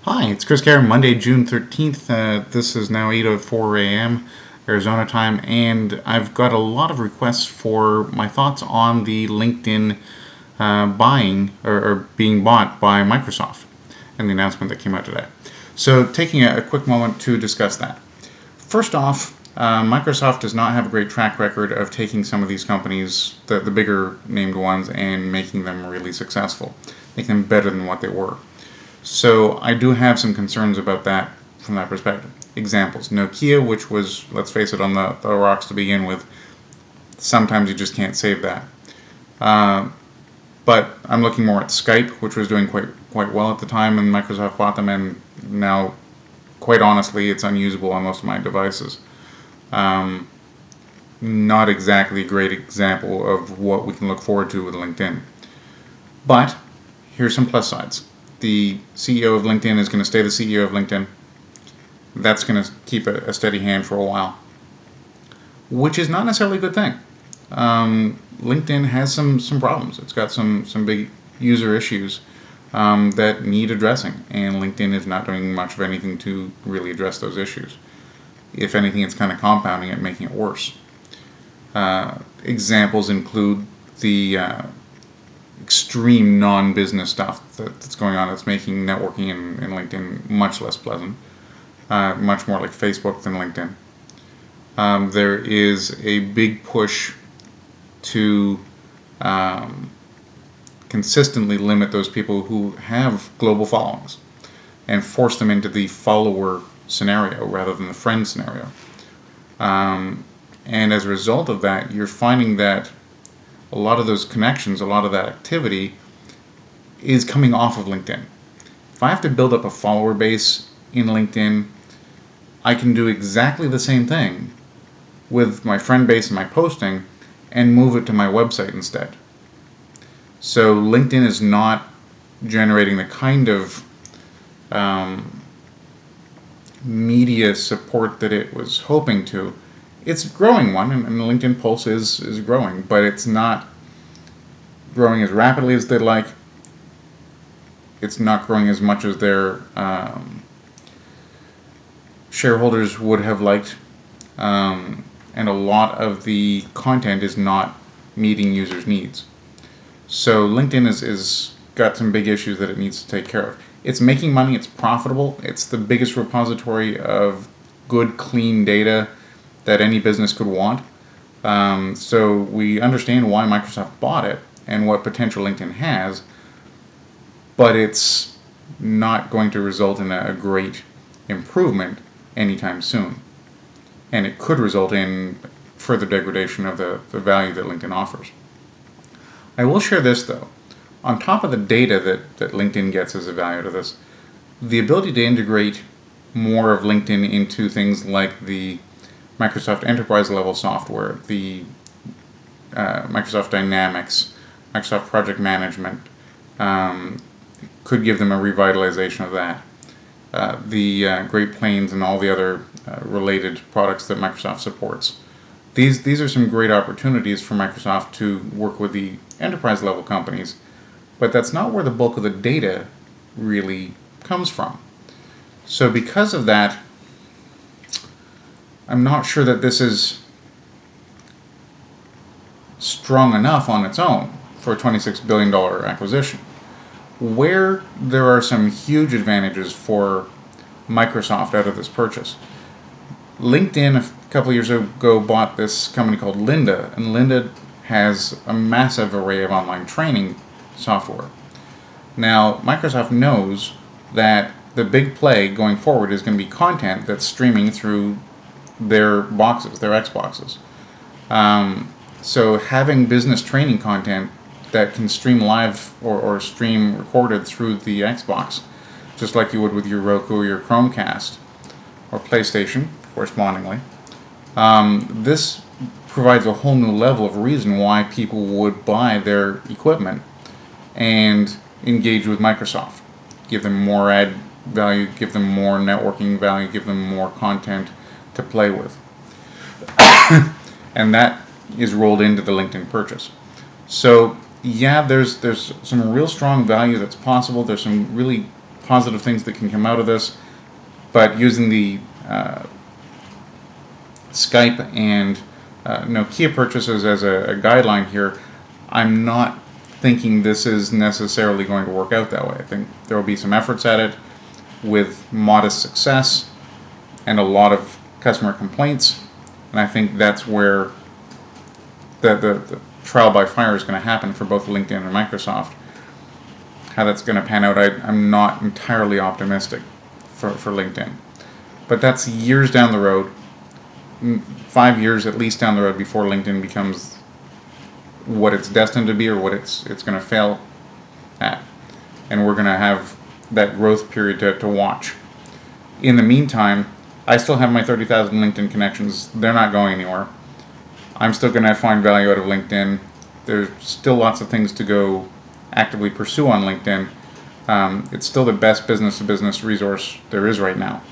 Hi, it's Chris Carey, Monday, June 13th. This is now 8:04 a.m. Arizona time, and I've got a lot of requests for my thoughts on the LinkedIn buying or being bought by Microsoft and the announcement that came out today. So, taking a quick moment to discuss that. First off, Microsoft does not have a great track record of taking some of these companies, the bigger named ones, and making them really successful, making them better than what they were. So I do have some concerns about that from that perspective. Examples: Nokia, which was, let's face it, on the rocks to begin with. Sometimes you just can't save that. But I'm looking more at Skype, which was doing quite well at the time, and Microsoft bought them, and now, quite honestly, it's unusable on most of my devices. Not exactly a great example of what we can look forward to with LinkedIn. But here's some plus sides. The CEO of LinkedIn is going to stay the CEO of LinkedIn. That's going to keep a steady hand for a while, which is not necessarily a good thing. LinkedIn has some problems. It's got some big user issues that need addressing, and LinkedIn is not doing much of anything to really address those issues. If anything, it's kind of compounding it, making it worse. Examples include the extreme non-business stuff that's going on that's making networking in LinkedIn much less pleasant, much more like Facebook than LinkedIn. There is a big push to consistently limit those people who have global followings and force them into the follower scenario rather than the friend scenario. And as a result of that, you're finding that a lot of those connections, a lot of that activity is coming off of LinkedIn. If I have to build up a follower base in LinkedIn, I can do exactly the same thing with my friend base and my posting and move it to my website instead. So LinkedIn is not generating the kind of media support that it was hoping to. It's growing one, and the LinkedIn Pulse is growing, but it's not growing as rapidly as they'd like. It's not growing as much as their shareholders would have liked, and a lot of the content is not meeting users' needs. So LinkedIn is got some big issues that it needs to take care of. It's making money, it's profitable, it's the biggest repository of good, clean data that any business could want. So we understand why Microsoft bought it and what potential LinkedIn has, but it's not going to result in a great improvement anytime soon. And it could result in further degradation of the value that LinkedIn offers. I will share this though. On top of the data that LinkedIn gets as a value to this, the ability to integrate more of LinkedIn into things like the Microsoft Enterprise level software, the Microsoft Dynamics, Microsoft Project Management, could give them a revitalization of that. The Great Plains and all the other related products that Microsoft supports. These are some great opportunities for Microsoft to work with the enterprise level companies, but that's not where the bulk of the data really comes from. So because of that, I'm not sure that this is strong enough on its own for a $26 billion acquisition. Where there are some huge advantages for Microsoft out of this purchase. LinkedIn a couple of years ago bought this company called Lynda, and Lynda has a massive array of online training software. Now, Microsoft knows that the big play going forward is going to be content that's streaming through their boxes, their Xboxes. So having business training content that can stream live or stream recorded through the Xbox, just like you would with your Roku or your Chromecast or PlayStation, correspondingly, this provides a whole new level of reason why people would buy their equipment and engage with Microsoft. Give them more ad value, give them more networking value, give them more content to play with. And that is rolled into the LinkedIn purchase. So yeah, there's some real strong value that's possible. There's some really positive things that can come out of this, but using the Skype and Nokia purchases as a guideline here, I'm not thinking this is necessarily going to work out that way. I think there will be some efforts at it with modest success and a lot of customer complaints, and I think that's where the trial by fire is going to happen for both LinkedIn and Microsoft. How that's going to pan out, I'm not entirely optimistic for LinkedIn. But that's years down the road, 5 years at least down the road before LinkedIn becomes what it's destined to be or what it's going to fail at. And we're going to have that growth period to watch. In the meantime, I still have my 30,000 LinkedIn connections. They're not going anywhere. I'm still going to find value out of LinkedIn. There's still lots of things to go actively pursue on LinkedIn. It's still the best business-to-business resource there is right now.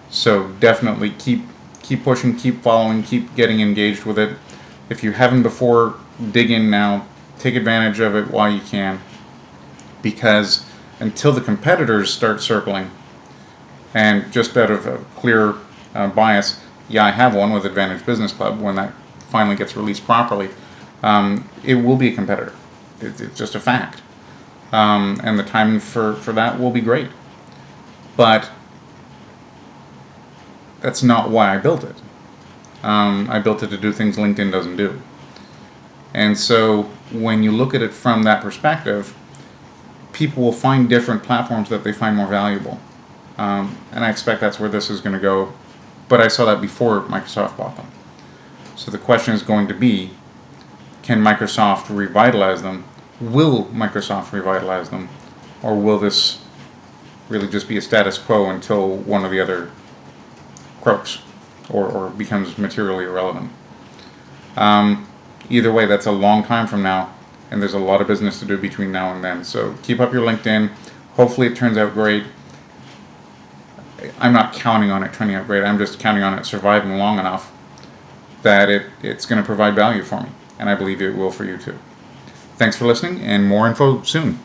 So definitely keep pushing, keep following, keep getting engaged with it. If you haven't before, dig in now. Take advantage of it while you can. Because until the competitors start circling, and just out of a clear bias, yeah, I have one with Advantage Business Club. When that finally gets released properly, it will be a competitor. It's just a fact. And the timing for that will be great. But that's not why I built it. I built it to do things LinkedIn doesn't do. And so when you look at it from that perspective, people will find different platforms that they find more valuable. And I expect that's where this is going to go. But I saw that before Microsoft bought them. So the question is going to be, can Microsoft revitalize them? Will Microsoft revitalize them? Or will this really just be a status quo until one of the other croaks or becomes materially irrelevant? Either way, that's a long time from now, and there's a lot of business to do between now and then. So keep up your LinkedIn. Hopefully it turns out great. I'm not counting on it turning out great. I'm just counting on it surviving long enough that it's going to provide value for me, and I believe it will for you too. Thanks for listening, and more info soon.